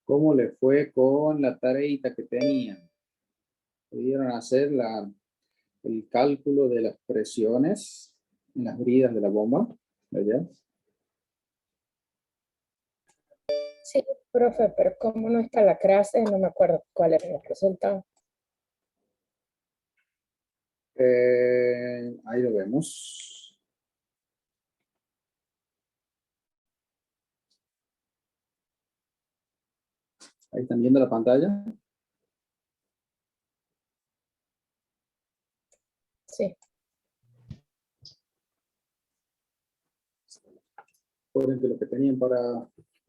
¿Cómo le fue con la tareita que tenían? ¿Pudieron hacer el cálculo de las presiones en las bridas de la bomba? ¿Verdad? Sí, profe, pero como no está la clase, no me acuerdo cuál era el resultado. Ahí lo vemos. Ahí están viendo la pantalla. Sí. Recuerden que lo que tenían para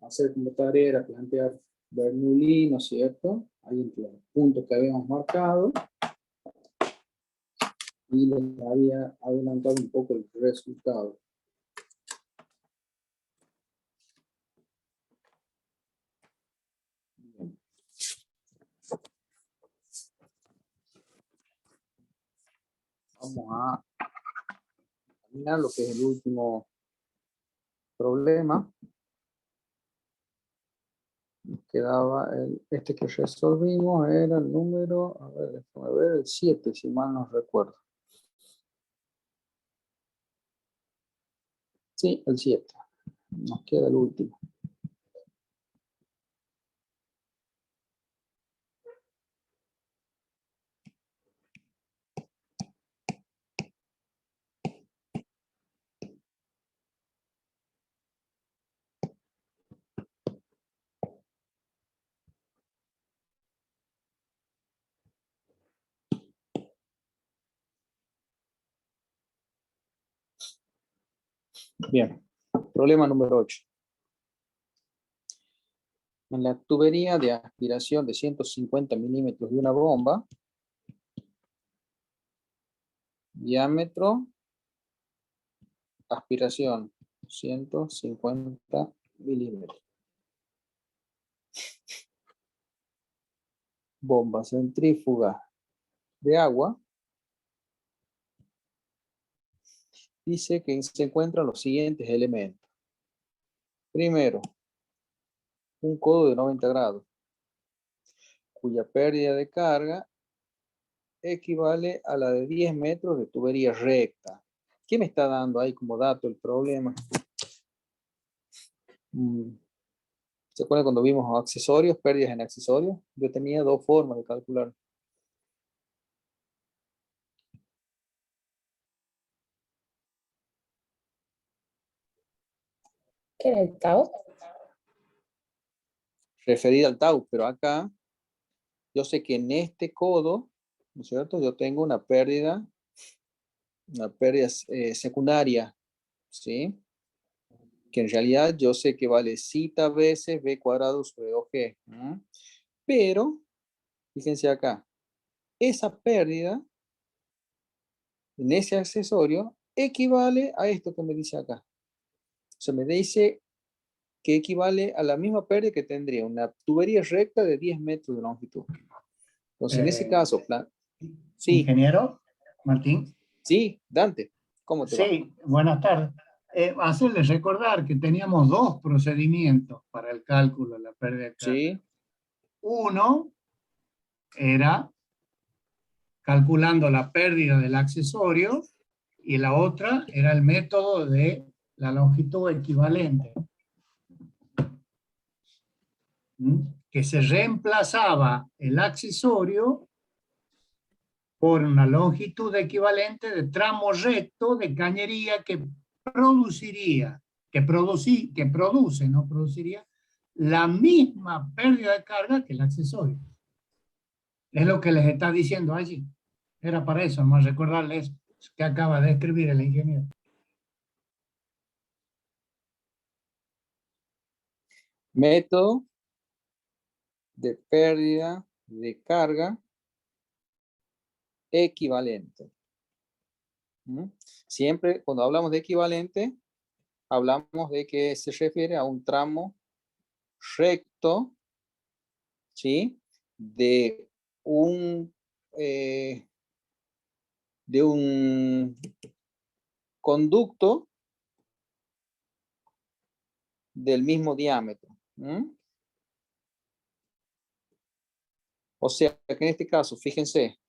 hacer como tarea era plantear Bernoulli, ¿no es cierto? Ahí en los puntos que habíamos marcado. Y les había adelantado un poco el resultado. Bien. Vamos a terminar lo que es el último problema. Nos quedaba este que resolvimos, era el número, a ver, déjame ver, el 7, si mal no recuerdo. Sí, el 7. Nos queda el último. Bien, problema número 8. En la tubería de aspiración de 150 milímetros de una bomba, diámetro, aspiración, 150 milímetros. Bomba centrífuga de agua. Dice que se encuentran los siguientes elementos. Primero, un codo de 90 grados, cuya pérdida de carga equivale a la de 10 metros de tubería recta. ¿Qué me está dando ahí como dato el problema? ¿Se acuerdan cuando vimos accesorios, pérdidas en accesorios? Yo tenía dos formas de calcular. ¿Qué era el tau? Referida al tau, pero acá yo sé que en este codo, ¿no es cierto? Yo tengo una pérdida secundaria, ¿sí? Que en realidad yo sé que vale cita veces b cuadrado sobre 2g. Pero, fíjense acá, esa pérdida en ese accesorio equivale a esto que me dice acá. O sea, me dice que equivale a la misma pérdida que tendría una tubería recta de 10 metros de longitud. Entonces, en ese caso, sí, ingeniero Martín. sí, Dante, ¿cómo te va? Sí, buenas tardes. Hacerles recordar que teníamos dos procedimientos para el cálculo de la pérdida de carga. Sí, Uno era calculando la pérdida del accesorio y la otra era el método de la longitud equivalente. Que se reemplazaba el accesorio por una longitud equivalente de tramo recto de cañería que produciría, que produce, no produciría, la misma pérdida de carga que el accesorio. Es lo que les está diciendo allí. Era para eso, más recordarles que acaba de escribir el ingeniero. método de pérdida de carga equivalente. Siempre cuando hablamos de equivalente, hablamos de que se refiere a un tramo recto, ¿sí? De eh, un conducto del mismo diámetro. O sea, que en este caso, fíjense,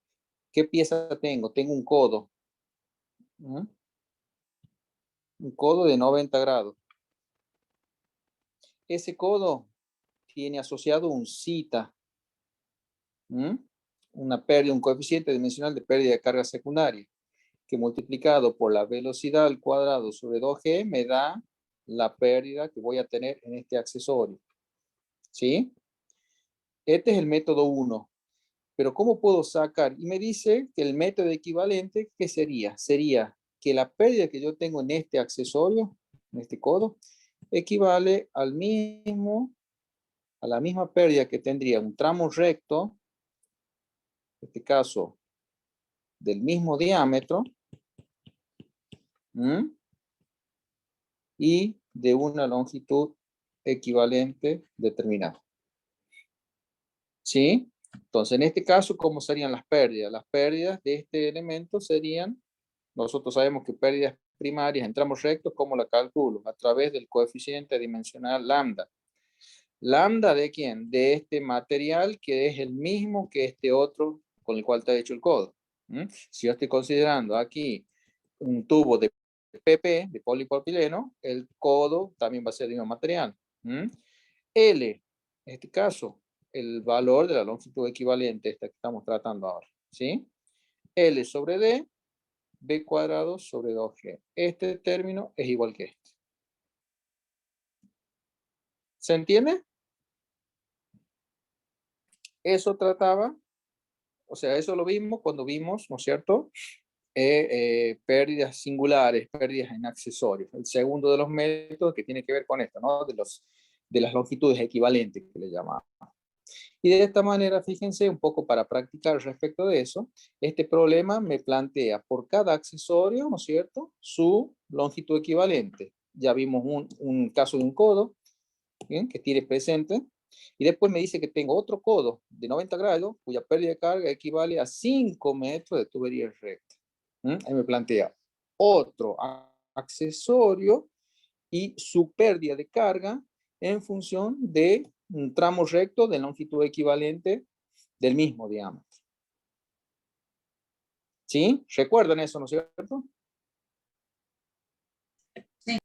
¿qué pieza tengo? Tengo un codo. ¿Mm? Un codo de 90 grados. Ese codo tiene asociado un zeta. ¿Mm? Una pérdida, un coeficiente dimensional de pérdida de carga secundaria, que multiplicado por la velocidad al cuadrado sobre 2G me da la pérdida que voy a tener en este accesorio. ¿Sí? Este es el método 1. Pero ¿cómo puedo sacar? Y me dice que el método equivalente, ¿qué sería? Sería que la pérdida que yo tengo en este accesorio, en este codo, equivale a la misma pérdida que tendría un tramo recto, en este caso, del mismo diámetro, ¿m? Y de una longitud equivalente determinada. ¿Sí? Entonces, en este caso, ¿cómo serían las pérdidas? Las pérdidas de este elemento serían, nosotros sabemos que pérdidas primarias en tramos rectos, ¿cómo la calculo? A través del coeficiente dimensional lambda. ¿Lambda de quién? De este material que es el mismo que este otro con el cual está hecho el codo. ¿Mm? Si yo estoy considerando aquí un tubo de PP, de polipropileno, el codo también va a ser del mismo material. ¿Mm? L, en este caso, el valor de la longitud equivalente, esta que estamos tratando ahora. ¿Sí? L sobre D, B cuadrado sobre 2G. Este término es igual que este. ¿Se entiende? Eso trataba, o sea, eso lo vimos cuando vimos, ¿no es cierto? Pérdidas singulares, pérdidas en accesorios. El segundo de los métodos que tiene que ver con esto, ¿no? De las longitudes equivalentes que le llamamos. Y de esta manera, fíjense, un poco para practicar respecto de eso, este problema me plantea por cada accesorio, ¿no es cierto?, su longitud equivalente. Ya vimos un caso de un codo, ¿bien?, que tiene presente, y después me dice que tengo otro codo de 90 grados, cuya pérdida de carga equivale a 5 metros de tubería recta. Ahí me plantea otro accesorio y su pérdida de carga en función de un tramo recto de longitud equivalente del mismo diámetro. ¿Sí? ¿Recuerdan eso, no es cierto? Sí.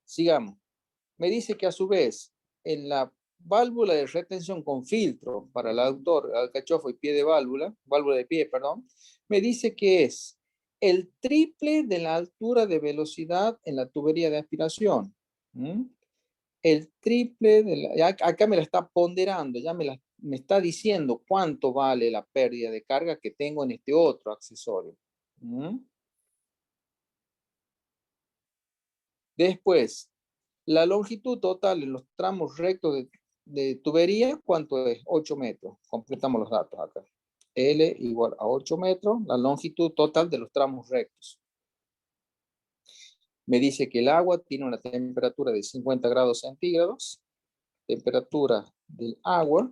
Sigamos. Me dice que a su vez, en la válvula de retención con filtro para el aductor, alcachofo y pie de válvula de pie, perdón, me dice que es el triple de la altura de velocidad en la tubería de aspiración. El triple de la, acá me la está ponderando, ya me está diciendo cuánto vale la pérdida de carga que tengo en este otro accesorio. Después, la longitud total en los tramos rectos de tubería, ¿cuánto es? 8 metros. Completamos los datos acá. L igual a 8 metros, la longitud total de los tramos rectos. Me dice que el agua tiene una temperatura de 50 grados centígrados. Temperatura del agua.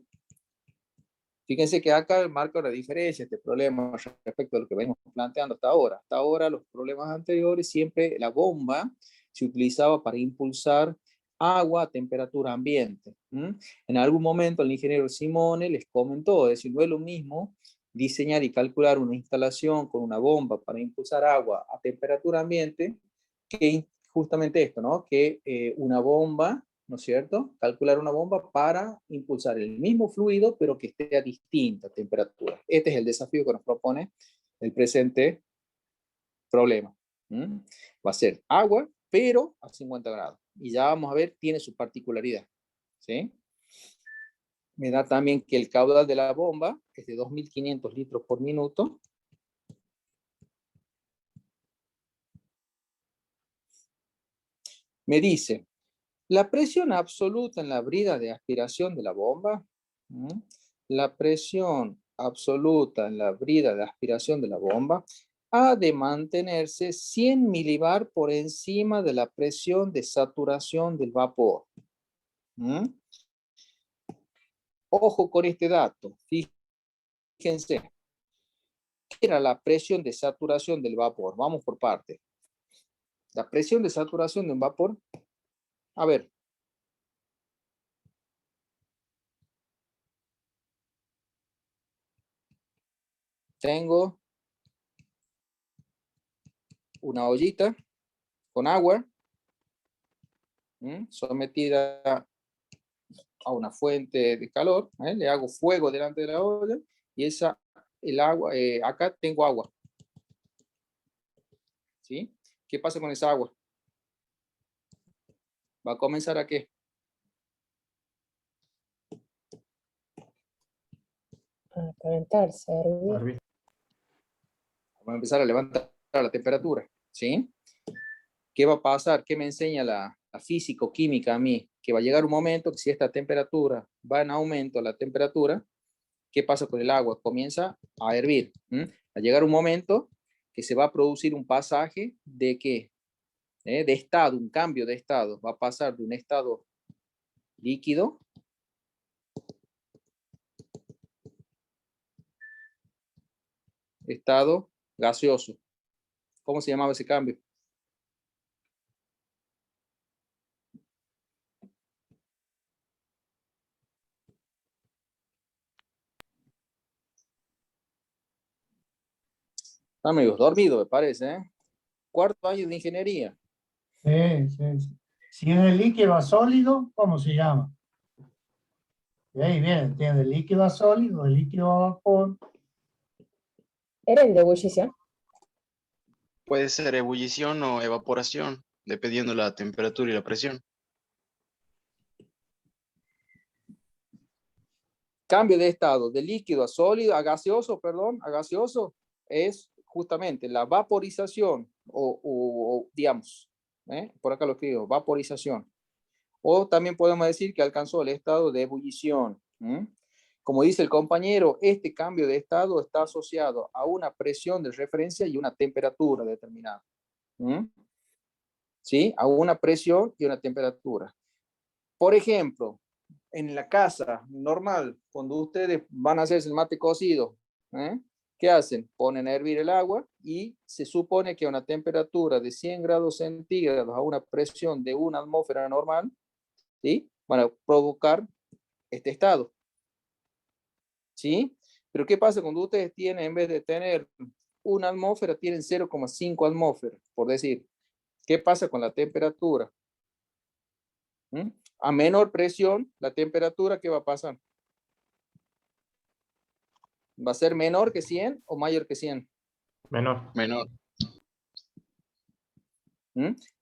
Fíjense que acá marca una diferencia este problema respecto a lo que venimos planteando hasta ahora. Hasta ahora, los problemas anteriores, siempre la bomba se utilizaba para impulsar agua a temperatura ambiente. En algún momento el ingeniero Simone les comentó, es decir, no es lo mismo diseñar y calcular una instalación con una bomba para impulsar agua a temperatura ambiente que justamente esto, ¿no? Que una bomba, ¿no es cierto? Calcular una bomba para impulsar el mismo fluido, pero que esté a distinta temperatura. Este es el desafío que nos propone el presente problema. Va a ser agua, pero a 50 grados. Y ya vamos a ver, tiene su particularidad. ¿Sí? Me da también que el caudal de la bomba es de 2.500 litros por minuto. Me dice, la presión absoluta en la brida de aspiración de la bomba, la presión absoluta en la brida de aspiración de la bomba ha de mantenerse 100 milibar por encima de la presión de saturación del vapor. Ojo con este dato, fíjense, ¿qué era la presión de saturación del vapor? Vamos por parte. La presión de saturación de un vapor, a ver, tengo una ollita con agua sometida a una fuente de calor, le hago fuego delante de la olla y el agua, acá tengo agua. ¿Sí? ¿Qué pasa con esa agua? ¿Va a comenzar a qué? A calentarse, a hervir. Vamos a empezar a levantar la temperatura, ¿sí? ¿Qué va a pasar? ¿Qué me enseña la físico-química a mí? Que va a llegar un momento que si esta temperatura va en aumento, la temperatura, ¿qué pasa con el agua? Comienza a hervir. Va a llegar un momento que se va a producir un pasaje de ¿qué? De estado, un cambio de estado. Va a pasar de un estado líquido estado gaseoso. ¿Cómo se llamaba ese cambio? Amigos, dormido me parece, ¿eh? Cuarto año de ingeniería. Sí, sí, sí. Si es de líquido a sólido, ¿cómo se llama? Y ahí viene, tiene de líquido a sólido, de líquido a vapor. Era el de ebullición. Puede ser ebullición o evaporación, dependiendo de la temperatura y la presión. Cambio de estado de líquido a sólido, a gaseoso, perdón, a gaseoso, es justamente la vaporización o digamos, por acá lo escribo, vaporización. O también podemos decir que alcanzó el estado de ebullición. Como dice el compañero, este cambio de estado está asociado a una presión de referencia y una temperatura determinada. ¿Sí? A una presión y una temperatura. Por ejemplo, en la casa normal, cuando ustedes van a hacer el mate cocido, ¿qué hacen? Ponen a hervir el agua y se supone que a una temperatura de 100 grados centígrados, a una presión de una atmósfera normal, ¿sí? Van a provocar este estado. ¿Sí? Pero ¿qué pasa cuando ustedes tienen, en vez de tener una atmósfera, tienen 0,5 atmósferas, por decir? ¿Qué pasa con la temperatura? A menor presión, la temperatura, ¿qué va a pasar? ¿Va a ser menor que 100 o mayor que 100? Menor. Menor.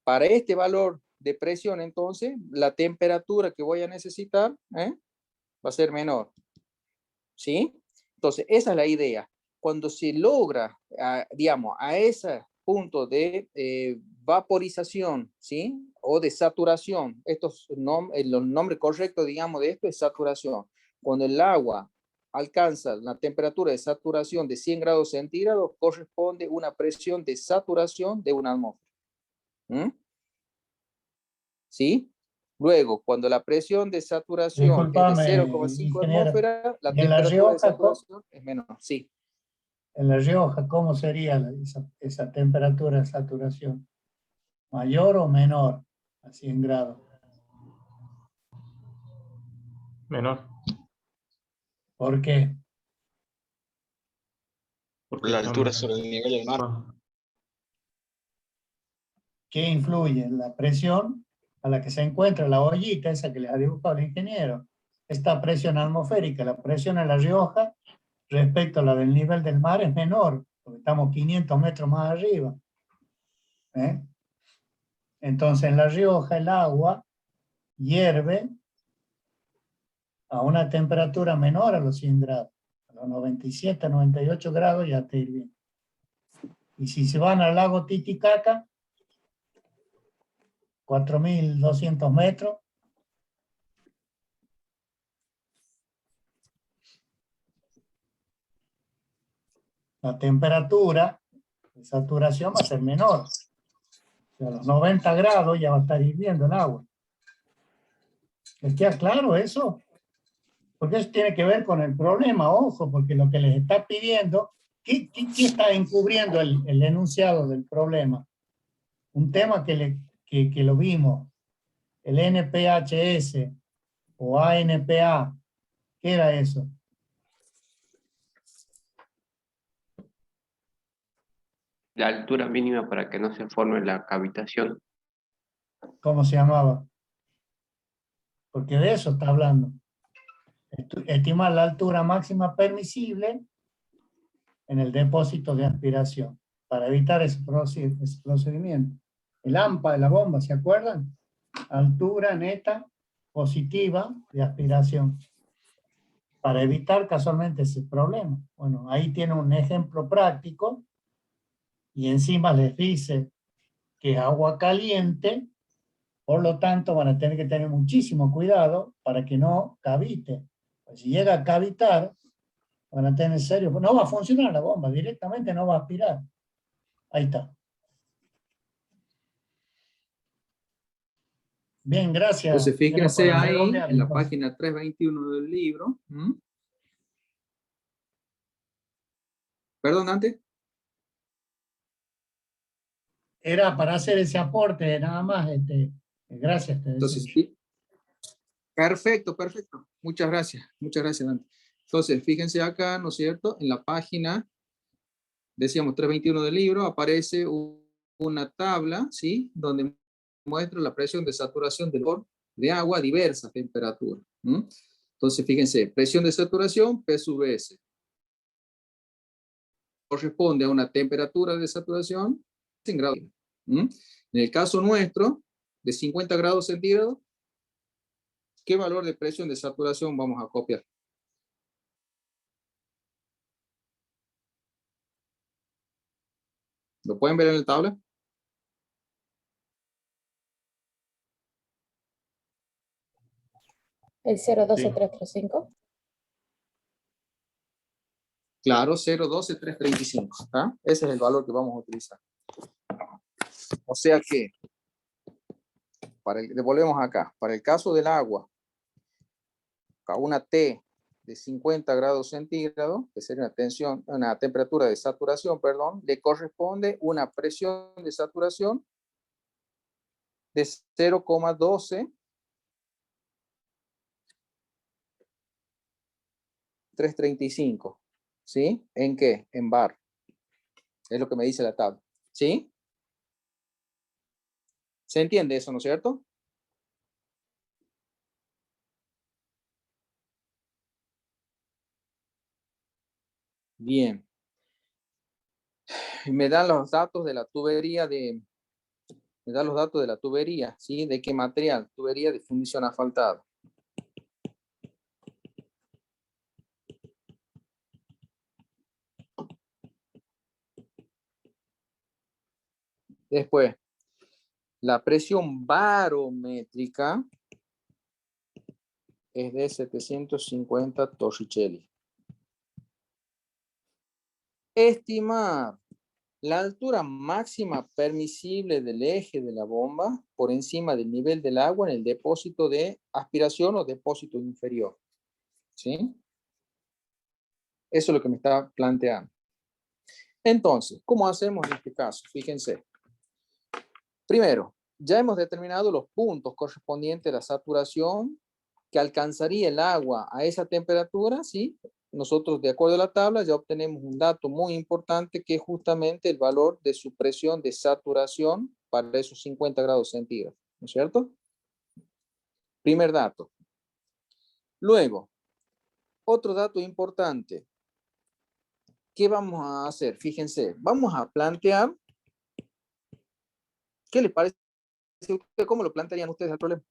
Para este valor de presión, entonces, la temperatura que voy a necesitar va a ser menor. ¿Sí? Entonces, esa es la idea. Cuando se logra, digamos, a ese punto de vaporización, ¿sí? O de saturación, los nombres correctos, digamos, de esto es saturación. Cuando el agua alcanza la temperatura de saturación de 100 grados centígrados, corresponde una presión de saturación de una atmósfera. ¿Sí? Luego, cuando la presión de saturación Disculpame, es de 0,5 ingeniero. atmósfera, la ¿Y en La temperatura de Rioja, saturación es menor. Sí. En La Rioja, ¿cómo sería esa temperatura de saturación? ¿Mayor o menor a 100 grados? Menor. ¿Por qué? Porque La estamos- altura sobre el nivel del mar. ¿Qué influye? La presión a la que se encuentra la ollita, esa que le ha dibujado el ingeniero. Esta presión atmosférica, la presión en La Rioja, respecto a la del nivel del mar, es menor, porque estamos 500 metros más arriba. Entonces, en La Rioja el agua hierve a una temperatura menor a los 100 grados. A los 97, 98 grados ya está hirviendo. Y si se van al lago Titicaca, 4.200 metros, la temperatura de saturación va a ser menor. O sea, a los 90 grados ya va a estar hirviendo el agua. ¿Les queda claro eso? Porque eso tiene que ver con el problema, ojo, porque lo que les está pidiendo, ¿qué está encubriendo el enunciado del problema? Un tema que lo vimos, el NPHS o ANPA, ¿qué era eso? la altura mínima para que no se forme la cavitación. ¿Cómo se llamaba? Porque de eso está hablando. Estimar la altura máxima permisible en el depósito de aspiración para evitar ese procedimiento. El AMPA de la bomba, ¿se acuerdan? Altura neta positiva de aspiración. Para evitar casualmente ese problema. Bueno, ahí tiene un ejemplo práctico y encima les dice que es agua caliente, por lo tanto van a tener que tener muchísimo cuidado para que no cavite. Pues si llega a cavitar, van a tener serio, no va a funcionar la bomba, directamente no va a aspirar. Ahí está. Bien, gracias. Entonces, fíjense Para ahí redondear, en la entonces. página 321 del libro. Perdón, antes. Era para hacer ese aporte, nada más. Gracias. Te Entonces, deseo. perfecto, perfecto. Muchas gracias, Dante. Entonces, fíjense acá, ¿no es cierto? En la página, decíamos 321 del libro, aparece una tabla, ¿sí? Donde muestra la presión de saturación del vapor de agua a diversas temperaturas. Entonces, fíjense, presión de saturación, P sub S. Corresponde a una temperatura de saturación 100 grados. En el caso nuestro, de 50 grados centígrados, ¿qué valor de presión de saturación vamos a copiar? ¿Lo pueden ver en la tabla? El 0,12335. Claro, 0,12335. ¿Está? Ese es el valor que vamos a utilizar. O sea que, devolvemos acá, para el caso del agua, a una T de 50 grados centígrados, que sería una temperatura de saturación, perdón, le corresponde una presión de saturación de 0,12335. ¿Sí? ¿En qué? En bar. Es lo que me dice la tabla. ¿Sí? ¿Se entiende eso, no es cierto? Bien. Me dan los datos de la tubería ¿sí? ¿De qué material? Tubería de fundición asfaltada. Después, la presión barométrica es de 750 torricelli. Estimar la altura máxima permisible del eje de la bomba por encima del nivel del agua en el depósito de aspiración o depósito inferior. ¿Sí? Eso es lo que me está planteando. Entonces, ¿cómo hacemos en este caso? Fíjense. Primero, ya hemos determinado los puntos correspondientes a la saturación que alcanzaría el agua a esa temperatura, ¿sí? Nosotros, de acuerdo a la tabla, ya obtenemos un dato muy importante que es justamente el valor de su presión de saturación para esos 50 grados centígrados, ¿no es cierto? Primer dato. Luego, otro dato importante. ¿Qué vamos a hacer? Fíjense, vamos a plantear, ¿qué les parece a usted? ¿Cómo lo plantearían ustedes el problema?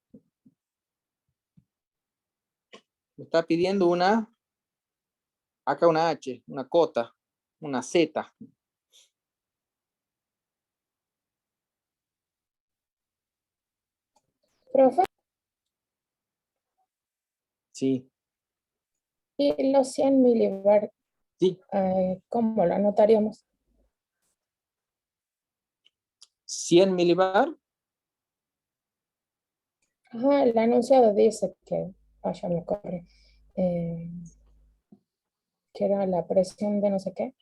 Me está pidiendo acá una H, una cota, una Z. Profe, Sí, y los 100 milibar, sí. ¿cómo lo anotaríamos? 100 milibar. Ajá, el anunciado dice que, ya me corre, que era la presión de no sé qué.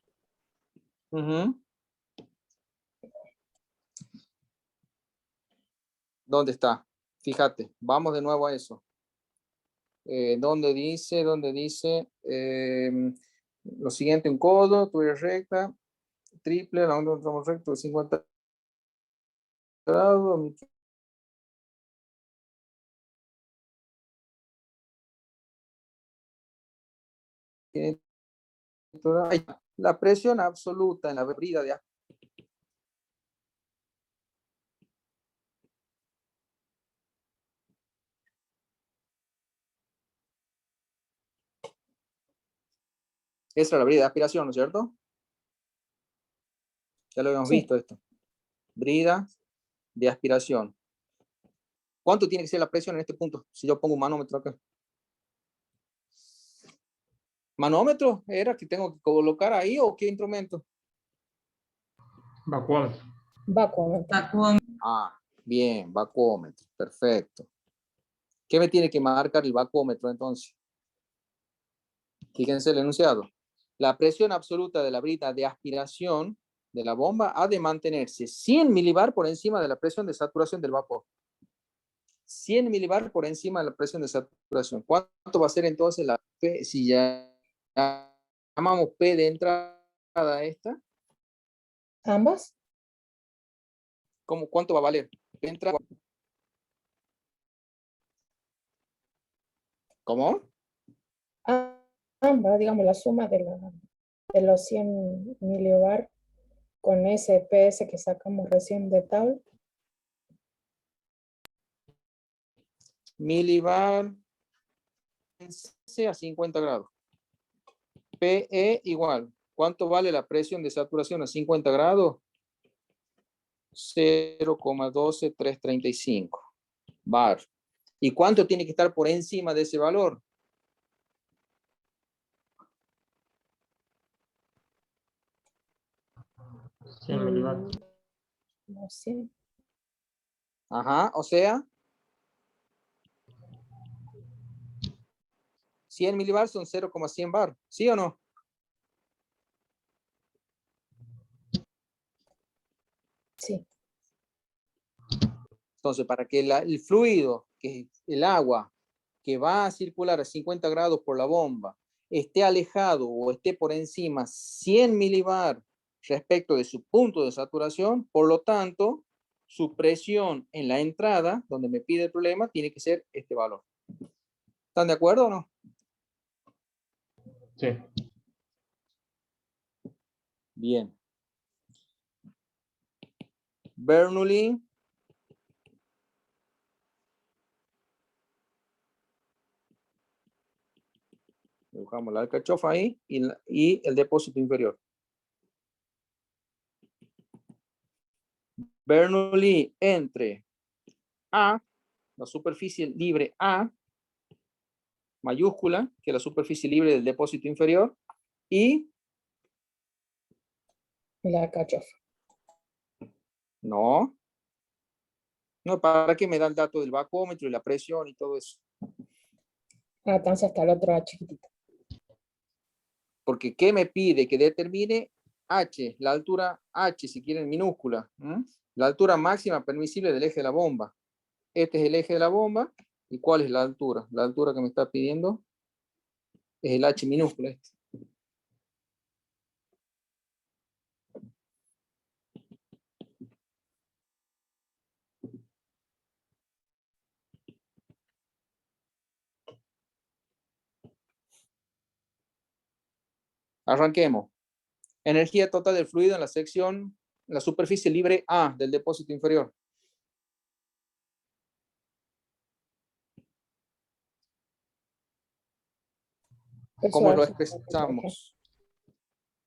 ¿Dónde está? Fíjate, vamos de nuevo a eso. ¿Dónde dice? Lo siguiente, un codo, tubería recta. triple, la onda de un tramo recto de 50 grados. La presión absoluta en la brida de esa es la brida de aspiración, ¿no es cierto? Ya lo habíamos Sí. visto esto. Brida de aspiración. ¿Cuánto tiene que ser la presión en este punto? Si yo pongo un manómetro acá. ¿Manómetro era que tengo que colocar ahí o qué instrumento? Vacuómetro. Vacuómetro. Ah, bien, vacuómetro. Perfecto. ¿Qué me tiene que marcar el vacuómetro entonces? Fíjense el enunciado. La presión absoluta de la brida de aspiración de la bomba ha de mantenerse 100 milibar por encima de la presión de saturación del vapor. 100 milibar por encima de la presión de saturación. ¿Cuánto va a ser entonces la P? Si ya llamamos P de entrada a esta, ¿Ambas? ¿cuánto va a valer? P entrada. ¿Cómo? Ambas, digamos, la suma de los 100 milibar con ese PS que sacamos recién de tabla. Milibar a 50 grados. PE igual. ¿Cuánto vale la presión de saturación a 50 grados? 0,12335 bar. ¿Y cuánto tiene que estar por encima de ese valor? Mm, 100 milibar. No sé. Ajá, o sea, 100 milibar son 0,100 bar, ¿sí o no? Sí. Entonces, para que el fluido, que es el agua, que va a circular a 50 grados por la bomba, esté alejado o esté por encima 100 milibar respecto de su punto de saturación, por lo tanto, su presión en la entrada, donde me pide el problema, tiene que ser este valor. ¿Están de acuerdo o no? Sí. Bien. Bernoulli. Dibujamos la alcachofa ahí y el depósito inferior. Bernoulli entre A, la superficie libre A, mayúscula, que es la superficie libre del depósito inferior, y La cachofa. no, ¿para qué me da el dato del vacuómetro y la presión y todo eso? Ah, entonces hasta el otro A chiquitito. Porque ¿qué me pide? Que determine H, la altura H, si quieren minúscula, la altura máxima permisible del eje de la bomba. Este es el eje de la bomba. ¿Y cuál es la altura? La altura que me está pidiendo es el H minúscula. Arranquemos. Energía total del fluido en la sección, la superficie libre A del depósito inferior. ¿Cómo lo expresamos?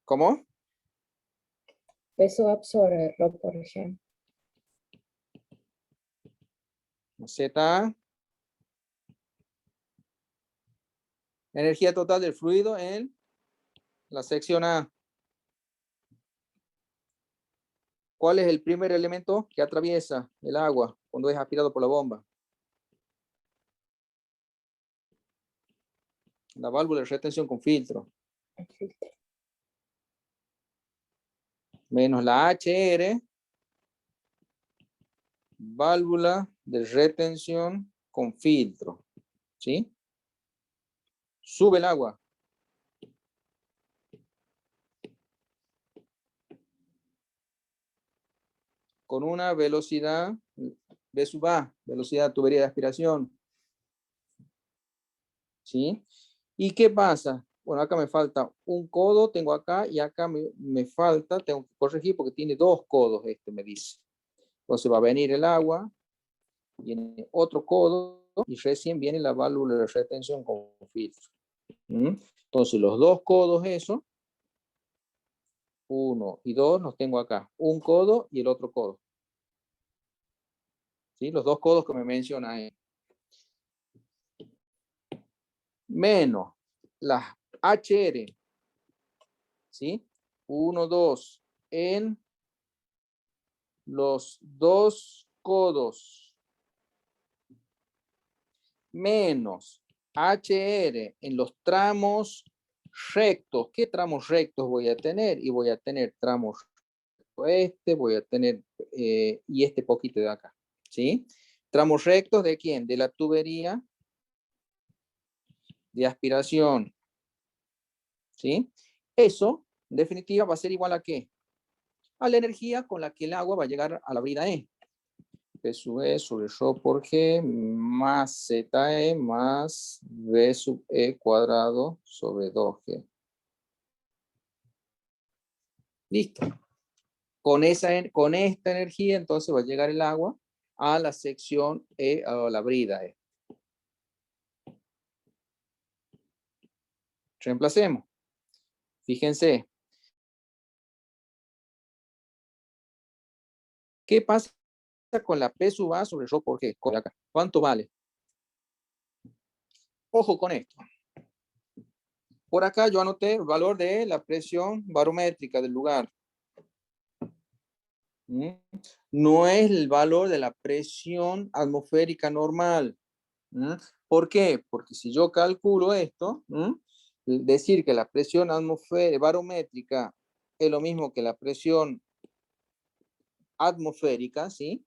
¿Cómo? Peso absorberlo, por ejemplo. Z. Energía total del fluido en la sección A. ¿Cuál es el primer elemento que atraviesa el agua cuando es aspirado por la bomba? La válvula de retención con filtro. El filtro. Menos la HR. Válvula de retención con filtro. ¿Sí? Sube el agua. con una velocidad V sub A, velocidad de tubería de aspiración. ¿Sí? ¿Y qué pasa? Bueno, acá me falta un codo, tengo acá, y acá me falta, tengo que corregir porque tiene 2 codos, me dice. Entonces va a venir el agua, viene otro codo, y recién viene la válvula de retención con filtro. Entonces los 2 codos, eso, 1 y 2, los tengo acá. Un codo y el otro codo. ¿Sí? Los 2 codos que me menciona ahí. Menos las HR, ¿sí? 1, 2, en los 2 codos, menos HR en los tramos rectos. ¿Qué tramos rectos voy a tener? Y voy a tener tramos voy a tener, y este poquito de acá, ¿sí? Tramos rectos ¿de quién? De la tubería de aspiración, ¿sí? Eso, en definitiva, va a ser igual a ¿qué? A la energía con la que el agua va a llegar a la brida E. P sub E sobre ρ por G más ZE más V sub E cuadrado sobre 2G. Listo. Con esta energía, entonces va a llegar el agua a la sección E, a la brida E. Reemplacemos. Fíjense. ¿Qué pasa con la P sub A sobre ρ por G? Con acá. ¿Cuánto vale? Ojo con esto. Por acá yo anoté el valor de la presión barométrica del lugar. No es el valor de la presión atmosférica normal. ¿Por qué? Porque si yo calculo esto, decir que la presión barométrica es lo mismo que la presión atmosférica, ¿sí?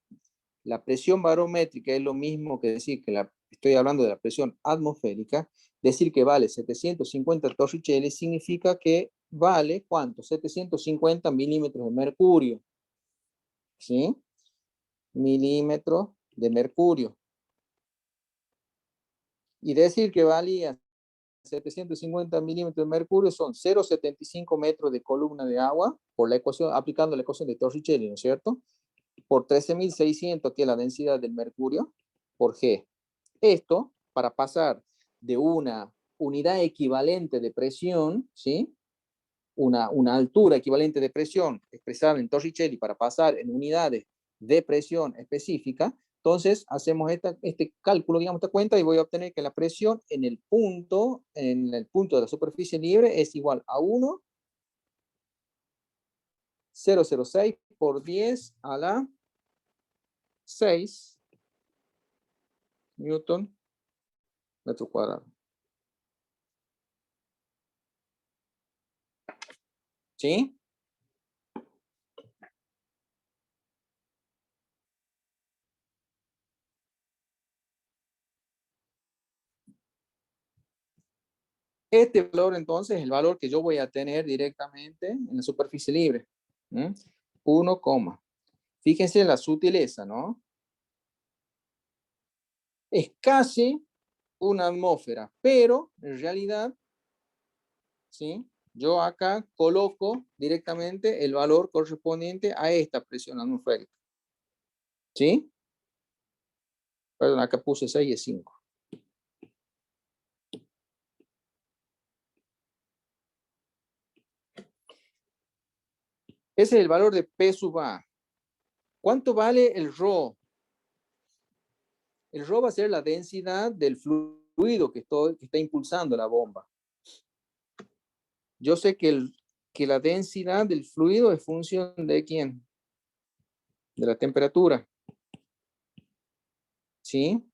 La presión barométrica es lo mismo que decir que estoy hablando de la presión atmosférica. Decir que vale 750 torricelli significa que vale, ¿cuánto? 750 milímetros de mercurio. ¿Sí? Milímetros de mercurio. Y decir que valía 750 milímetros de mercurio son 0,75 metros de columna de agua, por la ecuación, aplicando la ecuación de Torricelli, ¿no es cierto? Por 13.600, que es la densidad del mercurio, por G. Esto, para pasar de una unidad equivalente de presión, ¿sí? Una altura equivalente de presión expresada en Torricelli para pasar en unidades de presión específica. Entonces hacemos este cálculo, digamos, esta cuenta, y voy a obtener que la presión en el punto de la superficie libre es igual a 1,006 por 10 a la 6 newton metro cuadrado. ¿Sí? Este valor, entonces, es el valor que yo voy a tener directamente en la superficie libre. 1, fíjense la sutileza, ¿no? Es casi una atmósfera, pero en realidad, ¿sí? Yo acá coloco directamente el valor correspondiente a esta presión atmosférica. ¿Sí? Perdón, acá puse 6 y es 5. Ese es el valor de P sub A. ¿Cuánto vale el ρ? El ρ va a ser la densidad del fluido que está impulsando la bomba. Yo sé que la densidad del fluido es función de ¿quién? De la temperatura. ¿Sí?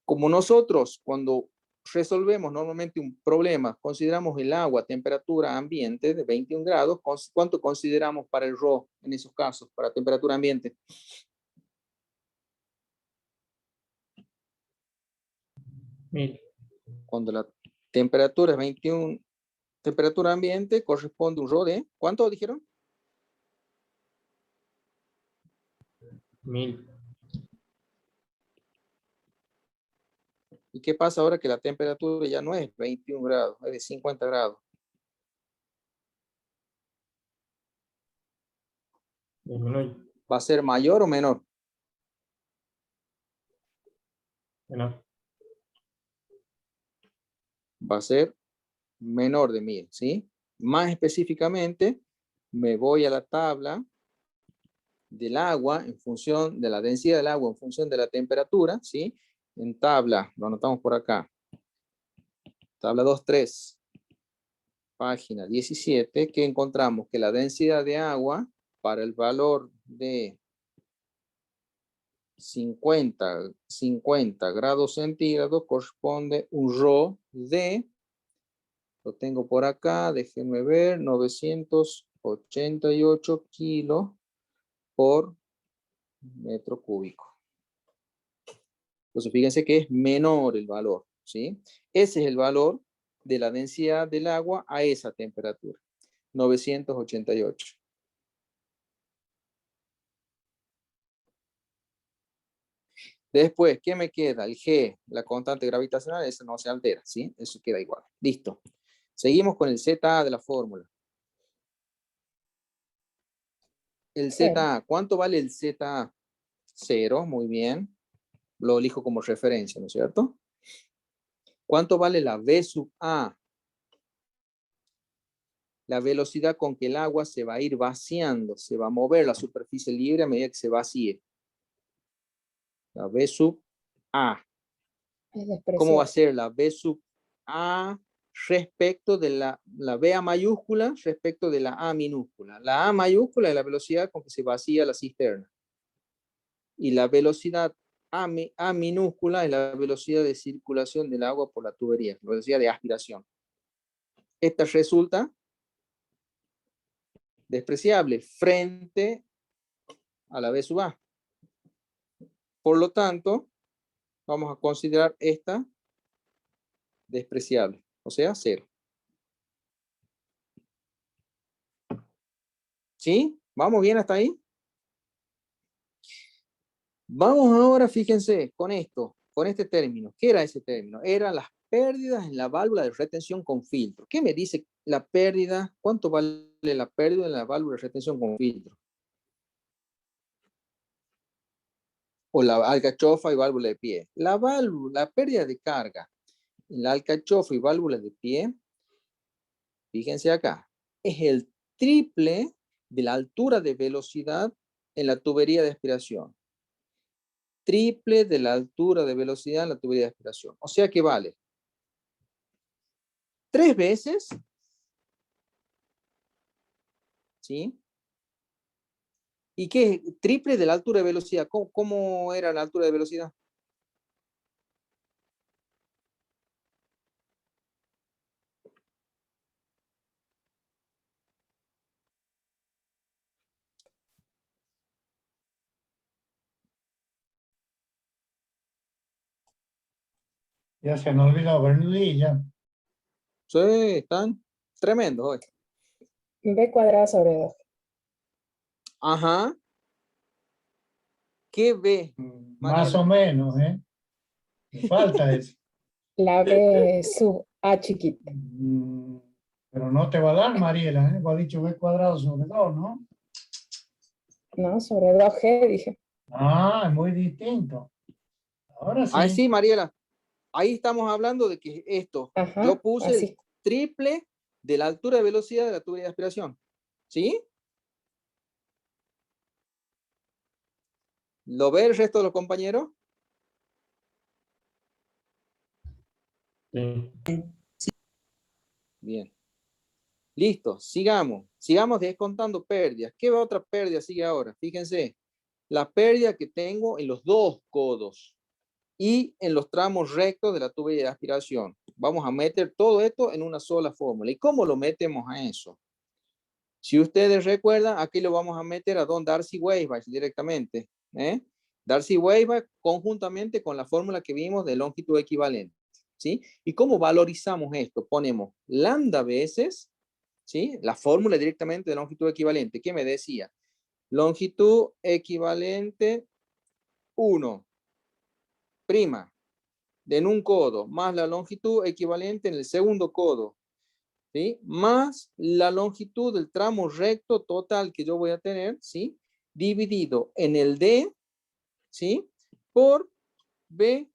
Como nosotros, cuando resolvemos normalmente un problema, consideramos el agua a temperatura ambiente de 21 grados, ¿cuánto consideramos para el ρ en esos casos, para temperatura ambiente? 1000. Cuando la temperatura es 21, temperatura ambiente, corresponde un ρ de, ¿cuánto dijeron? 1000. ¿Y qué pasa ahora que la temperatura ya no es 21 grados, es de 50 grados? Disminuye. ¿Va a ser mayor o menor? Menor. Va a ser menor de 1000, ¿sí? Más específicamente, me voy a la tabla del agua en función de la densidad del agua, en función de la temperatura, ¿sí? En tabla, lo anotamos por acá. Tabla 2.3, página 17, que encontramos que la densidad de agua para el valor de 50 grados centígrados corresponde un rho de, lo tengo por acá, déjenme ver, 988 kilos por metro cúbico. Entonces, fíjense que es menor el valor, ¿sí? Ese es el valor de la densidad del agua a esa temperatura, 988. Después, ¿qué me queda? El G, la constante gravitacional, eso no se altera, ¿sí? Eso queda igual. Listo. Seguimos con el ZA de la fórmula. El ZA, ¿cuánto vale el ZA? 0, muy bien. Lo elijo como referencia, ¿no es cierto? ¿Cuánto vale la V sub A? La velocidad con que el agua se va a ir vaciando, se va a mover la superficie libre a medida que se vacíe. La V sub A. Es ¿Cómo va a despreciable. ser la V sub A respecto de la V A mayúscula respecto de la A minúscula? La A mayúscula es la velocidad con que se vacía la cisterna. Y la velocidad A minúscula es la velocidad de circulación del agua por la tubería, la velocidad de aspiración. Esta resulta despreciable frente a la V sub A. Por lo tanto, vamos a considerar esta despreciable, o sea, 0. ¿Sí? ¿Vamos bien hasta ahí? Vamos ahora, fíjense, con esto, con este término. ¿Qué era ese término? Eran las pérdidas en la válvula de retención con filtro. ¿Qué me dice la pérdida? ¿Cuánto vale la pérdida en la válvula de retención con filtro? O la alcachofa y válvula de pie. La pérdida de carga en la alcachofa y válvula de pie, fíjense acá, es el triple de la altura de velocidad en la tubería de aspiración. Triple de la altura de velocidad en la tubería de aspiración. O sea que vale 3 veces, ¿sí? ¿Y qué? Triple de la altura de velocidad. ¿Cómo era la altura de velocidad? Ya se me olvidó Bernoulli ya. Sí, están tremendos hoy. B cuadrada sobre 2. Ajá. ¿Qué ve? Más o menos, ¿eh? Me falta eso. La B sub A chiquita. Pero no te va a dar, Mariela, ¿eh? Va dicho B cuadrado sobre 2, ¿no? No, sobre 2G dije. Ah, es muy distinto. Ahora Ah, sí. sí, Mariela. Ahí estamos hablando de que esto, Ajá, yo puse el así. triple de la altura de velocidad de la tubería de aspiración. ¿Sí? ¿Lo ve el resto de los compañeros? Sí. Bien. Listo, sigamos. Sigamos descontando pérdidas. ¿Qué otra pérdida sigue ahora? Fíjense, la pérdida que tengo en los dos codos y en los tramos rectos de la tubería de aspiración. Vamos a meter todo esto en una sola fórmula. ¿Y cómo lo metemos a eso? Si ustedes recuerdan, aquí lo vamos a meter a don Darcy-Weisbach directamente. Darcy-Weisbach conjuntamente con la fórmula que vimos de longitud equivalente. ¿Sí? ¿Y cómo valorizamos esto? Ponemos lambda veces, ¿sí? La fórmula directamente de longitud equivalente. ¿Qué me decía? Longitud equivalente 1, prima, en un codo, más la longitud equivalente en el segundo codo, ¿sí? Más la longitud del tramo recto total que yo voy a tener, ¿sí? Dividido en el D, ¿sí? Por B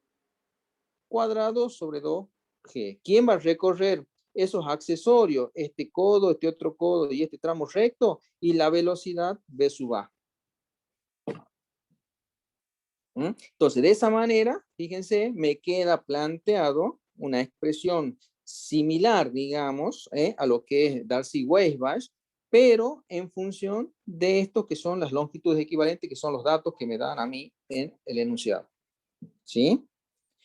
cuadrado sobre 2G. ¿Quién va a recorrer esos accesorios? Este codo, este otro codo y este tramo recto, y la velocidad V sub A. Entonces, de esa manera, fíjense, me queda planteado una expresión similar, digamos, a lo que es Darcy-Weisbach, pero en función de esto que son las longitudes equivalentes, que son los datos que me dan a mí en el enunciado. ¿Sí?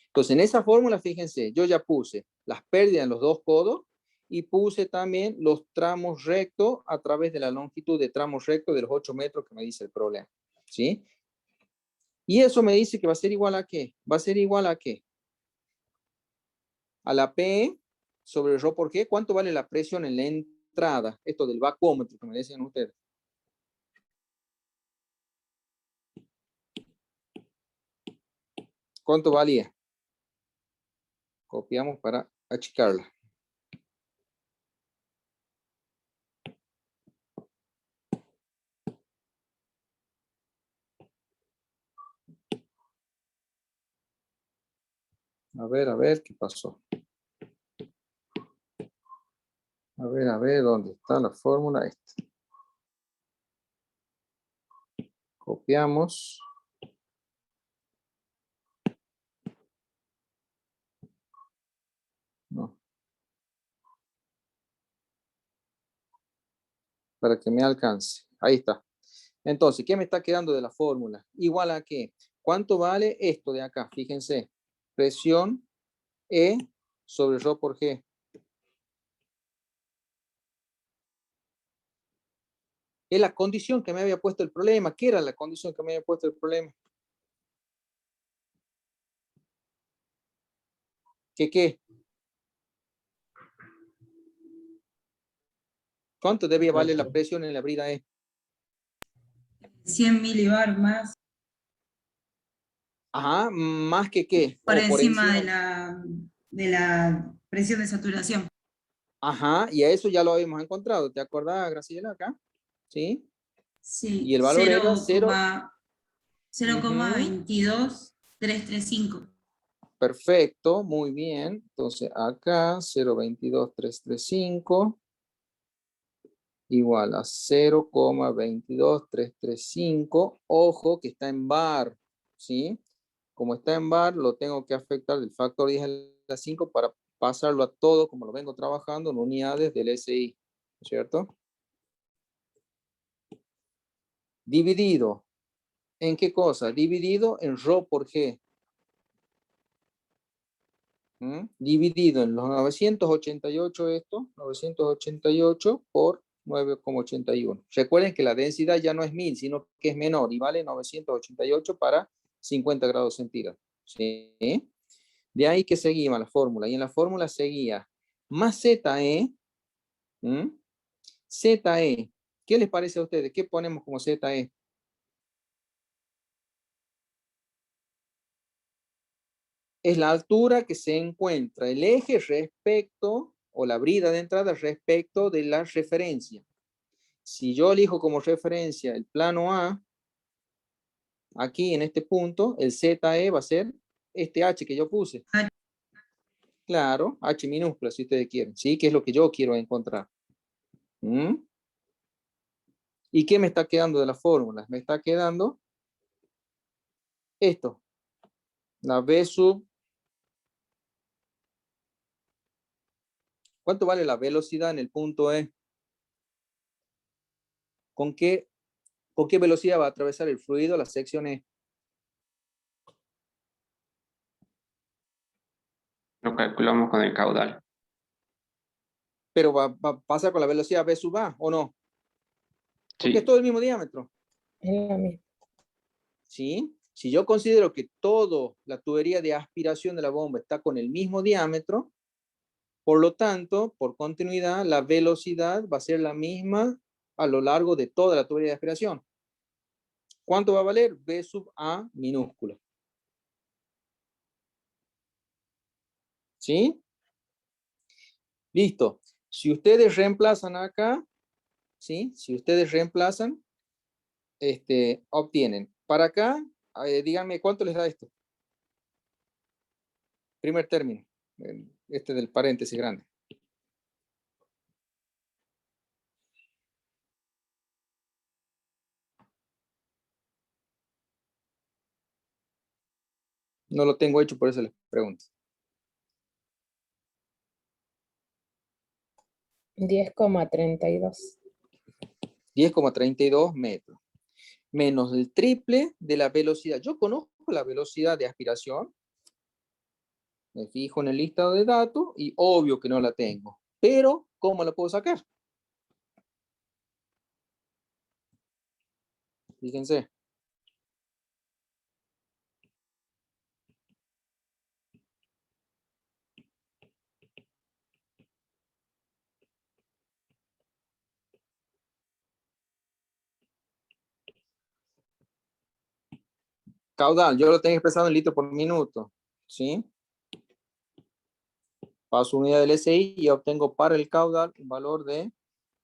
Entonces, en esa fórmula, fíjense, yo ya puse las pérdidas en los dos codos y puse también los tramos rectos a través de la longitud de tramos rectos de los 8 metros que me dice el problema. ¿Sí? Y eso me dice que va a ser igual a ¿qué? Va a ser igual a ¿qué? A la P sobre Rho por G. ¿Cuánto vale la presión en la entrada? Esto del vacúometro que me decían ustedes. ¿Cuánto valía? Copiamos para achicarla. A ver, ¿qué pasó? A ver, ¿dónde está la fórmula? Esta. Copiamos. No. Para que me alcance. Ahí está. Entonces, ¿qué me está quedando de la fórmula? Igual a ¿qué? ¿Cuánto vale esto de acá? Fíjense. Presión E sobre Rho por G. Es la condición que me había puesto el problema. ¿Qué era la condición que me había puesto el problema? ¿Qué? ¿Cuánto debía valer la presión en la brida E? 100 milibar más Ajá, más que qué. por O por encima encima. de la presión de saturación. Ajá, y a eso ya lo habíamos encontrado. ¿Te acordás, Graciela, acá? ¿Sí? Sí, Y el valor era 0. 0,22335. Perfecto, muy bien. Entonces acá 0,22335 igual a 0,22335. Ojo que está en bar, ¿sí? Como está en bar, lo tengo que afectar del factor 10 a la 5 para pasarlo a todo, como lo vengo trabajando, en unidades del SI, ¿cierto? Dividido. ¿En qué cosa? Dividido en Rho por G. Dividido en los 988 esto, 988 por 9,81. Recuerden que la densidad ya no es 1000, sino que es menor y vale 988 para 50 grados centígrados. ¿Sí? De ahí que seguía la fórmula. Y en la fórmula seguía más ZE. ZE. ¿Qué les parece a ustedes? ¿Qué ponemos como ZE? Es la altura que se encuentra el eje respecto, o la brida de entrada respecto de la referencia. Si yo elijo como referencia el plano A, aquí en este punto, el ZE va a ser este H que yo puse. Claro, H minúscula si ustedes quieren, ¿sí? Que es lo que yo quiero encontrar. ¿Y qué me está quedando de la fórmula? Me está quedando esto. La V sub. ¿Cuánto vale la velocidad en el punto E? ¿Con qué velocidad va a atravesar el fluido la sección E? Lo calculamos con el caudal. Pero va a pasar con la velocidad V sub A, ¿o no? Porque es Sí, todo el mismo diámetro. Es la misma. ¿Sí? Si yo considero que toda la tubería de aspiración de la bomba está con el mismo diámetro, por lo tanto, por continuidad, la velocidad va a ser la misma a lo largo de toda la tubería de aspiración. ¿Cuánto va a valer? B sub A minúscula. ¿Sí? Listo. Si ustedes reemplazan acá, ¿sí? Si ustedes reemplazan, obtienen. Para acá, díganme, ¿cuánto les da esto? Primer término. Este del paréntesis grande. No lo tengo hecho, por eso les pregunto. 10,32. 10,32 metros. Menos el triple de la velocidad. Yo conozco la velocidad de aspiración. Me fijo en el listado de datos y obvio que no la tengo. Pero, ¿cómo la puedo sacar? Fíjense. Caudal, yo lo tengo expresado en litros por minuto. ¿Sí? Paso unidad del SI y obtengo para el caudal un valor de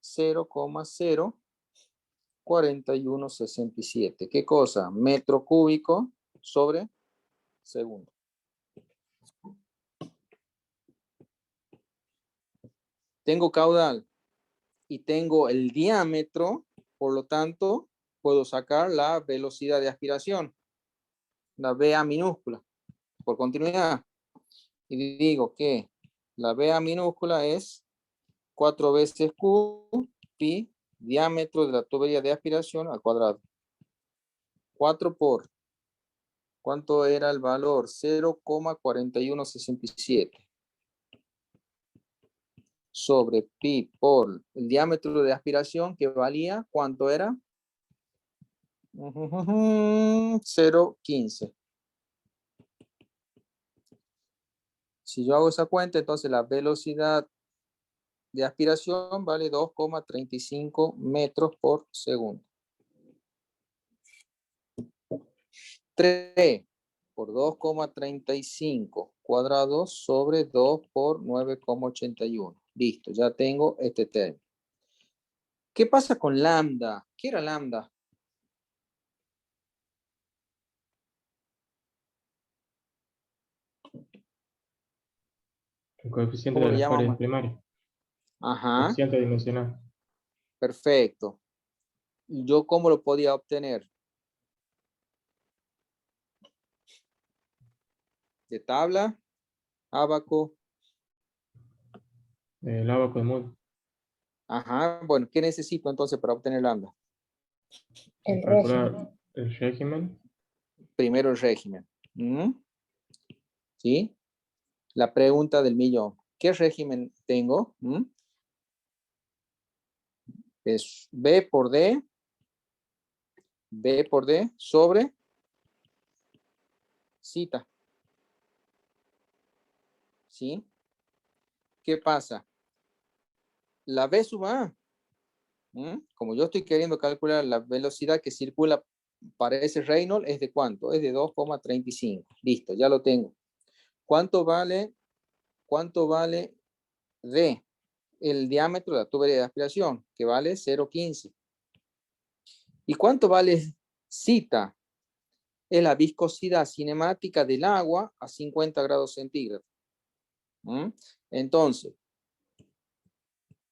0,04167. ¿Qué cosa? Metro cúbico sobre segundo. Tengo caudal y tengo el diámetro, por lo tanto, puedo sacar la velocidad de aspiración, la VA minúscula, por continuidad. Y digo que la VA minúscula es 4 veces Q pi diámetro de la tubería de aspiración al cuadrado. 4 por, ¿cuánto era el valor? 0,4167. Sobre pi por el diámetro de aspiración que valía, ¿cuánto era? 0,15. Si yo hago esa cuenta, entonces la velocidad de aspiración vale 2,35 metros por segundo. 3 por 2,35 cuadrados sobre 2 por 9,81. Listo, ya tengo este término. ¿Qué pasa con lambda? ¿Qué era lambda? El coeficiente ¿Cómo de le las paredes llamamos? primarias. Ajá, Coeficiente dimensional. perfecto. ¿Y yo cómo lo podía obtener? ¿De tabla? ¿Ábaco? El abaco de Moore. Ajá, bueno, ¿qué necesito entonces para obtener lambda? El Calcular régimen. el régimen. Primero el régimen. ¿Sí? La pregunta del millón. ¿Qué régimen tengo? Es B por D sobre cita. ¿Sí? ¿Qué pasa? La B sub A, como yo estoy queriendo calcular la velocidad que circula para ese Reynolds, ¿es de cuánto? Es de 2,35. Listo, ya lo tengo. ¿Cuánto vale D? El diámetro de la tubería de aspiración, que vale 0,15. ¿Y cuánto vale cita? Es la viscosidad cinemática del agua a 50 grados centígrados. Entonces,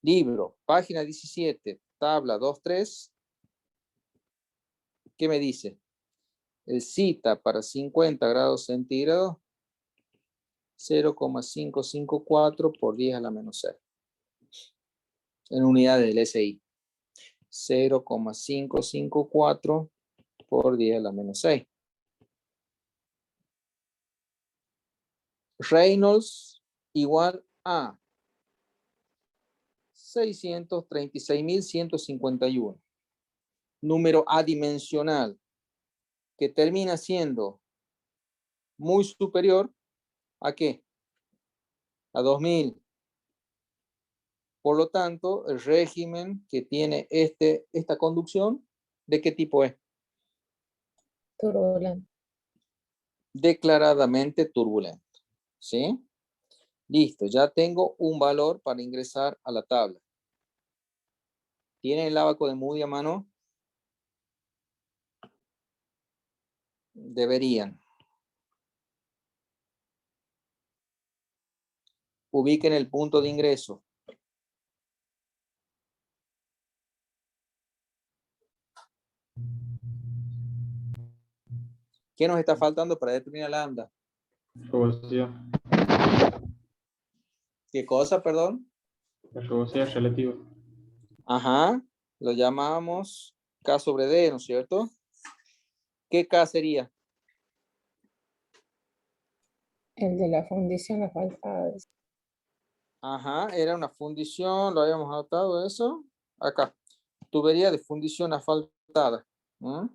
libro, página 17, tabla 2.3, ¿qué me dice? El cita para 50 grados centígrados, 0,554 por 10 a la menos 6. En unidades del SI. 0,554 por 10 a la menos 6. Reynolds igual a 636.151. Número adimensional que termina siendo muy superior ¿a qué? A 2000. Por lo tanto, el régimen que tiene esta conducción, ¿de qué tipo es? Turbulento. Declaradamente turbulento. ¿Sí? Listo, ya tengo un valor para ingresar a la tabla. ¿Tienen el ábaco de Moody a mano? Deberían. Ubiquen el punto de ingreso. ¿Qué nos está faltando para determinar lambda? Rugosidad. ¿Qué cosa, perdón? La rugosidad relativa. Ajá, lo llamamos K sobre D, ¿no es cierto? ¿Qué K sería? El de la fundición asfaltada. Ajá, era una fundición, lo habíamos adoptado eso. Acá, tubería de fundición asfaltada. ¿Mm?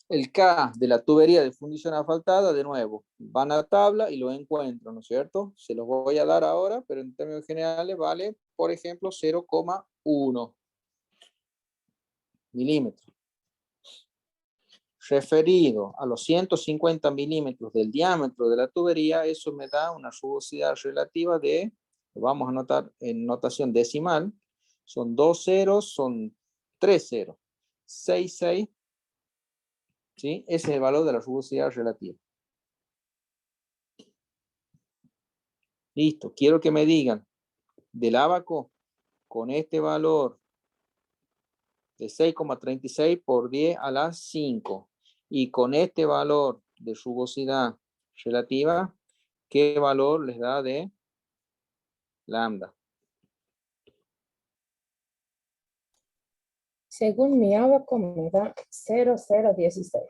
El K de la tubería de fundición asfaltada, de nuevo, van a la tabla y lo encuentro, ¿no es cierto? Se los voy a dar ahora, pero en términos generales vale, por ejemplo, 0,1 milímetros. Referido a los 150 milímetros del diámetro de la tubería, eso me da una rugosidad relativa de, lo vamos a anotar en notación decimal, son 2 ceros, son 3 ceros, 6, 6, ¿sí? Ese es el valor de la rugosidad relativa. Listo, quiero que me digan, del ábaco, con este valor de 6,36 por 10 a la 5, y con este valor de rugosidad relativa, ¿qué valor les da de lambda? Según mi abaco me da 0,016.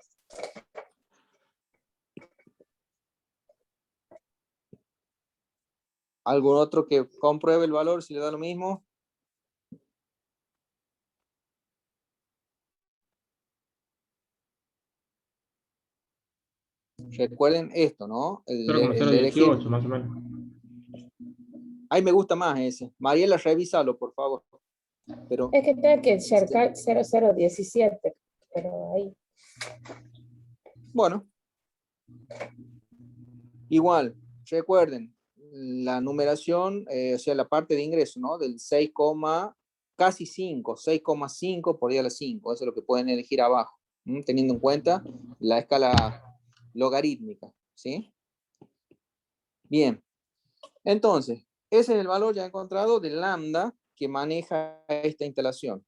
¿Algún otro que compruebe el valor si le da lo mismo? Recuerden esto, ¿no? El elegir. 0,018 más o menos. Ay, me gusta más ese. Mariela, revísalo, por favor. Pero, Es que tengo que cercar 0,017, pero ahí. bueno. Igual, recuerden, la numeración, o sea, la parte de ingreso, ¿no? Del 6, casi 5, 6,5 por día a la 5. Eso es lo que pueden elegir abajo, teniendo en cuenta la escala logarítmica, ¿sí? Bien. Entonces, ese es el valor ya encontrado de lambda que maneja esta instalación.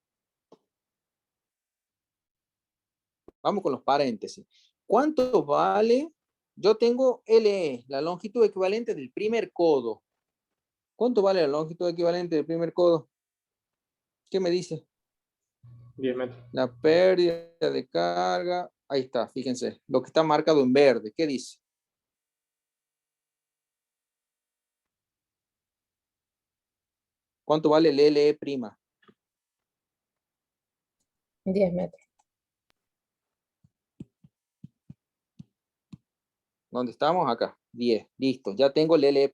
Vamos con los paréntesis. ¿Cuánto vale? Yo tengo LE, la longitud equivalente del primer codo. ¿Cuánto vale la longitud equivalente del primer codo? ¿Qué me dice? 10 metros. La pérdida de carga. Ahí está, fíjense. Lo que está marcado en verde. ¿Qué dice? ¿Cuánto vale el LE'? 10 metros. ¿Dónde estamos? Acá. 10. Listo. Ya tengo el LE'.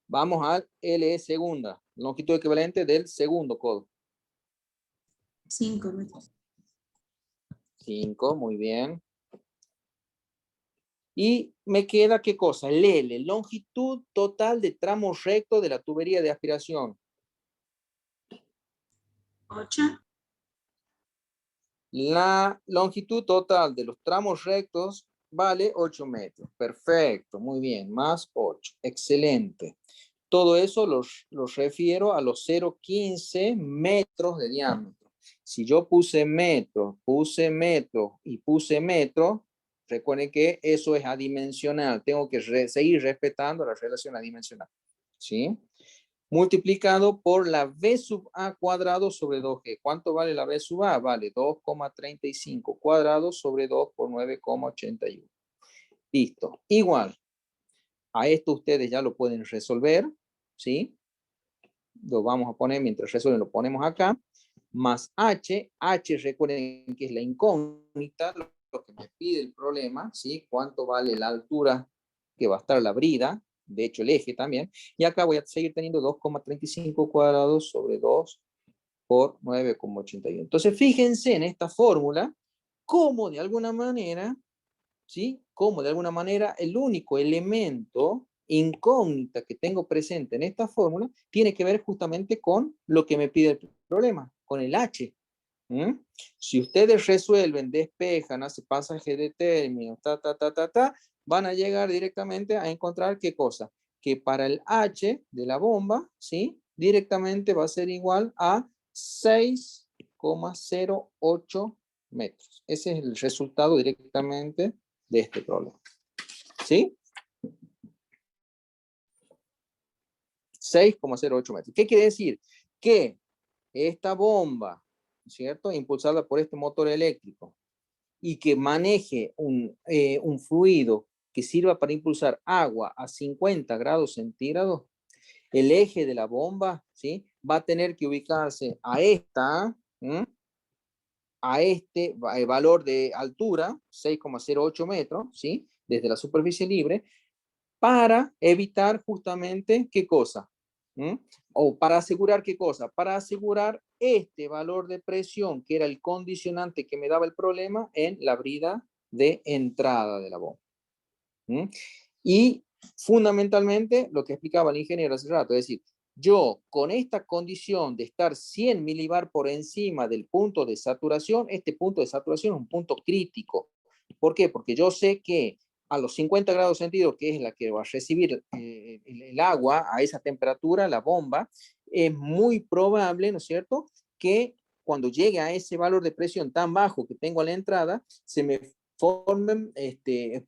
Vamos al LE segunda. Longitud equivalente del segundo codo. 5 metros. 5, muy bien. Y me queda, ¿qué cosa? El L, longitud total de tramo recto de la tubería de aspiración. 8. La longitud total de los tramos rectos vale 8 metros. Perfecto, muy bien, más 8. Excelente. Todo eso los refiero a los 0,15 metros de diámetro. Si yo puse metros y puse metro, recuerden que eso es adimensional. Tengo que seguir respetando la relación adimensional. ¿Sí? Multiplicado por la B sub A cuadrado sobre 2G. ¿Cuánto vale la B sub A? Vale 2,35 cuadrado sobre 2 por 9,81. Listo. Igual. A esto ustedes ya lo pueden resolver. ¿Sí? Lo vamos a poner, mientras resuelven, lo ponemos acá. Más H. H, recuerden que es la incógnita, lo que me pide el problema. ¿Sí? ¿Cuánto vale la altura que va a estar la brida? De hecho, el eje también. Y acá voy a seguir teniendo 2,35 cuadrados sobre 2 por 9,81. Entonces, fíjense en esta fórmula como de alguna manera, ¿sí? Como de alguna manera el único elemento incógnita que tengo presente en esta fórmula tiene que ver justamente con lo que me pide el problema, con el H. Si ustedes resuelven, despejan, hacen pasaje de términos, van a llegar directamente a encontrar qué cosa, que para el H de la bomba, ¿sí? Directamente va a ser igual a 6,08 metros. Ese es el resultado directamente de este problema. ¿Sí? 6,08 metros. ¿Qué quiere decir? Que esta bomba, ¿cierto? Impulsada por este motor eléctrico y que maneje un fluido que sirva para impulsar agua a 50 grados centígrados, el eje de la bomba, ¿sí? Va a tener que ubicarse a esta, a este valor de altura, 6,08 metros, ¿sí? Desde la superficie libre, para evitar justamente, ¿qué cosa? O para asegurar qué cosa, para asegurar este valor de presión, que era el condicionante que me daba el problema en la brida de entrada de la bomba. Y fundamentalmente lo que explicaba el ingeniero hace rato, es decir, yo con esta condición de estar 100 milibar por encima del punto de saturación, este punto de saturación es un punto crítico. ¿Por qué? Porque yo sé que a los 50 grados centígrados, que es la que va a recibir el agua a esa temperatura, la bomba, es muy probable, ¿no es cierto?, que cuando llegue a ese valor de presión tan bajo que tengo a la entrada, se me formen,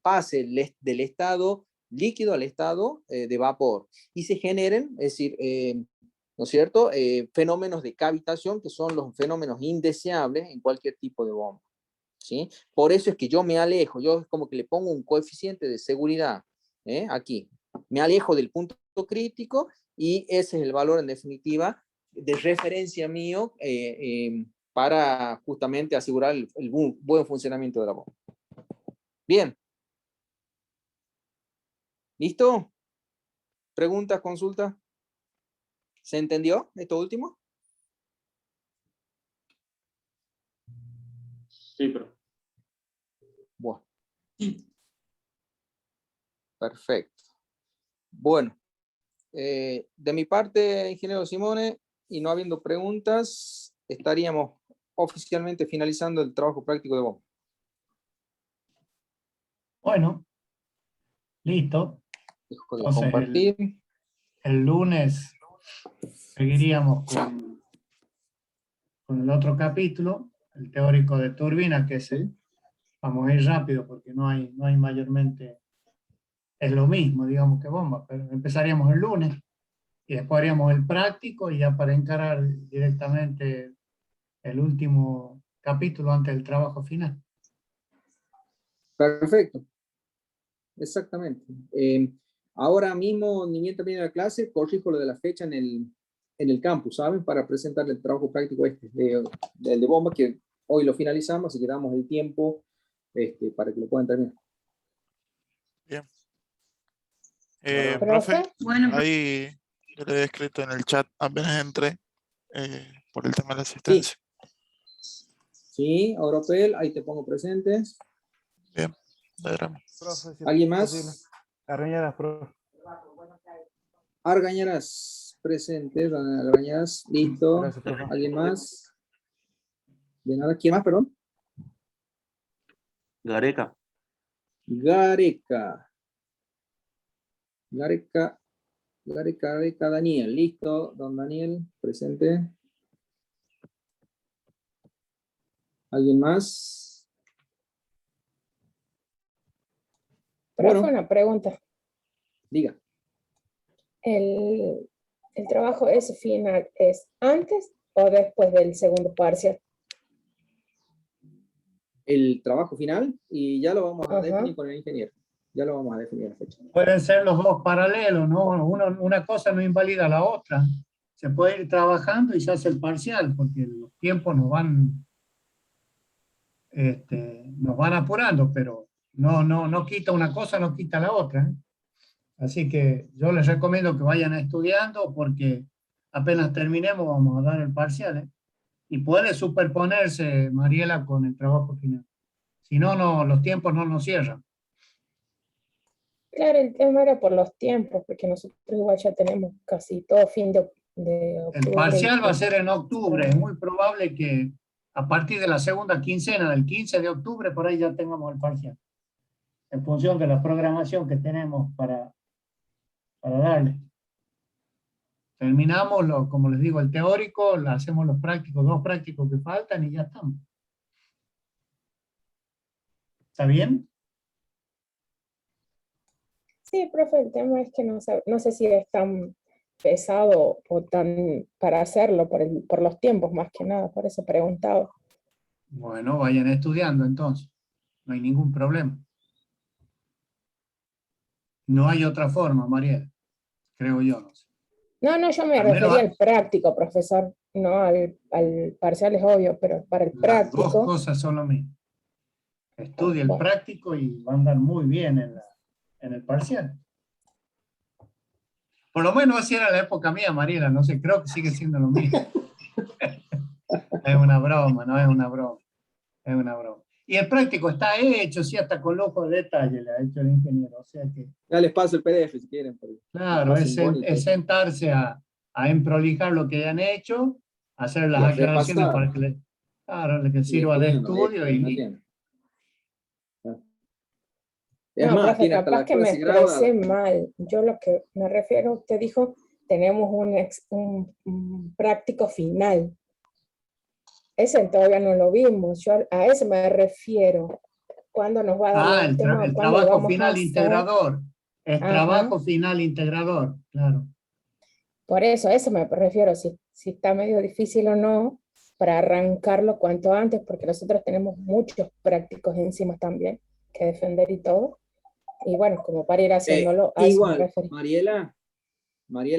pase del estado líquido al estado de vapor y se generen, es decir, ¿no es cierto?, fenómenos de cavitación, que son los fenómenos indeseables en cualquier tipo de bomba. ¿Sí? Por eso es que yo me alejo, yo como que le pongo un coeficiente de seguridad, aquí, me alejo del punto crítico y ese es el valor en definitiva de referencia mío para justamente asegurar el buen funcionamiento de la bomba. Bien. ¿Listo? ¿Preguntas, consultas? ¿Se entendió esto último? Sí, pero Bueno. Sí. Perfecto. Bueno, de mi parte, ingeniero Simone, y no habiendo preguntas, estaríamos oficialmente finalizando el trabajo práctico de bomba. Bueno, listo. Dejo de Entonces, compartir. el lunes seguiríamos con el otro capítulo, el teórico de turbina, que es vamos a ir rápido porque no hay mayormente, es lo mismo, digamos, que bomba, pero empezaríamos el lunes y después haríamos el práctico y ya para encarar directamente el último capítulo antes del trabajo final. Perfecto. Exactamente. Ahora mismo, ni bien termine la clase, corrijo lo de la fecha en el campus, ¿saben? Para presentar el trabajo práctico de bomba, que hoy lo finalizamos, así que damos el tiempo para que lo puedan terminar. Bien. Ahora, Profe, Bueno, ahí yo le he escrito en el chat apenas entré por el tema de la asistencia. Sí, Auropel, ahí te pongo presentes. Bien, adelante. Profe, si ¿Alguien es más? posible. Arreñaras, profe. Argañaras, presentes. Argañaras, listo. Gracias, profe. ¿Alguien más? De nada. ¿Quién más, perdón? Gareca. Gareca. Gareca, Daniel. Listo, don Daniel, presente. ¿Alguien más? Profe, Bueno. una pregunta. Diga. ¿El trabajo ese final es antes o después del segundo parcial? El trabajo final y ya lo vamos a Ajá. definir con el ingeniero. Ya lo vamos a definir la fecha. Pueden ser los dos paralelos, ¿no? Una cosa no invalida la otra. Se puede ir trabajando y se hace el parcial, porque los tiempos nos van apurando, pero no quita una cosa, no quita la otra. Así que yo les recomiendo que vayan estudiando, porque apenas terminemos vamos a dar el parcial. Y puede superponerse, Mariela, con el trabajo final. Si no, no, los tiempos no nos cierran. Claro, el tema era por los tiempos, porque nosotros igual ya tenemos casi todo fin de El octubre. parcial va a ser en octubre. Es muy probable que a partir de la segunda quincena del 15 de octubre, por ahí ya tengamos el parcial. En función de la programación que tenemos para darle. Terminamos, como les digo, el teórico, hacemos los prácticos, 2 prácticos que faltan y ya estamos. ¿Está bien? Sí, profe, el tema es que no sé si es tan pesado o tan para hacerlo por los tiempos más que nada, por eso preguntaba. Bueno, vayan estudiando entonces. No hay ningún problema. No hay otra forma, Mariela. Creo yo, no sé. No, yo me Al menos refería al práctico, profesor, no al parcial es obvio, pero para el las dos práctico. cosas son lo mismo. Estudia el Bueno. práctico y va a andar muy bien en el parcial. Por lo menos así era la época mía, Mariela. No sé, creo que sigue siendo lo mismo. Es una broma, no es una broma. Es una broma. Y el práctico está hecho, sí, hasta con lujo de detalle le ha hecho el ingeniero. O sea que, Ya les paso el PDF si quieren. claro, es sentarse a emprolijar lo que han hecho, hacer las Y a aclaraciones repasar. para que le sirva de estudio y Es No, más, profe, tiene hasta capaz la que me clase grabada. expresé mal. Yo lo que me refiero, usted dijo, tenemos un práctico final. Ese todavía no lo vimos. Yo a ese me refiero. ¿Cuándo nos va a dar el tema? el ¿Cuándo lo trabajo vamos a final hacer? integrador. Es Ajá. trabajo final integrador, claro. Por eso, a eso me refiero, si está medio difícil o no, para arrancarlo cuanto antes, porque nosotros tenemos muchos prácticos encima también que defender y todo. Y bueno, como para ir haciéndolo, a eso me Igual, referí. Mariela,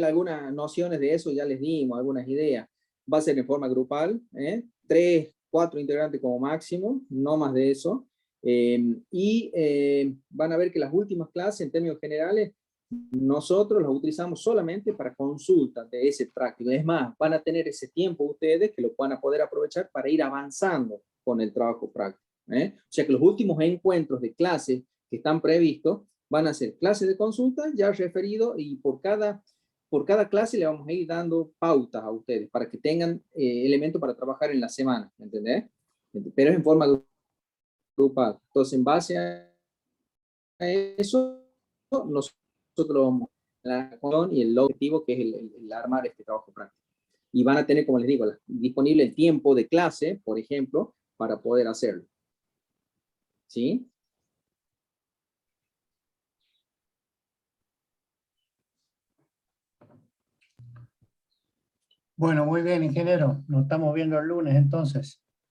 algunas nociones de eso ya les dimos, algunas ideas. Va a ser en forma grupal, 3, 4 integrantes como máximo, no más de eso. Van a ver que las últimas clases, en términos generales, nosotros las utilizamos solamente para consultas de ese práctico. Es más, van a tener ese tiempo ustedes que lo van a poder aprovechar para ir avanzando con el trabajo práctico. O sea que los últimos encuentros de clases que están previstos van a ser clases de consulta ya referido y por cada clase le vamos a ir dando pautas a ustedes para que tengan elementos para trabajar en la semana, ¿entendés? Pero es en forma grupal. Entonces, en base a eso, nosotros vamos a la acción y el objetivo que es el armar este trabajo práctico. Y van a tener, como les digo, disponible el tiempo de clase, por ejemplo, para poder hacerlo. ¿Sí? Bueno, muy bien, ingeniero. Nos estamos viendo el lunes entonces.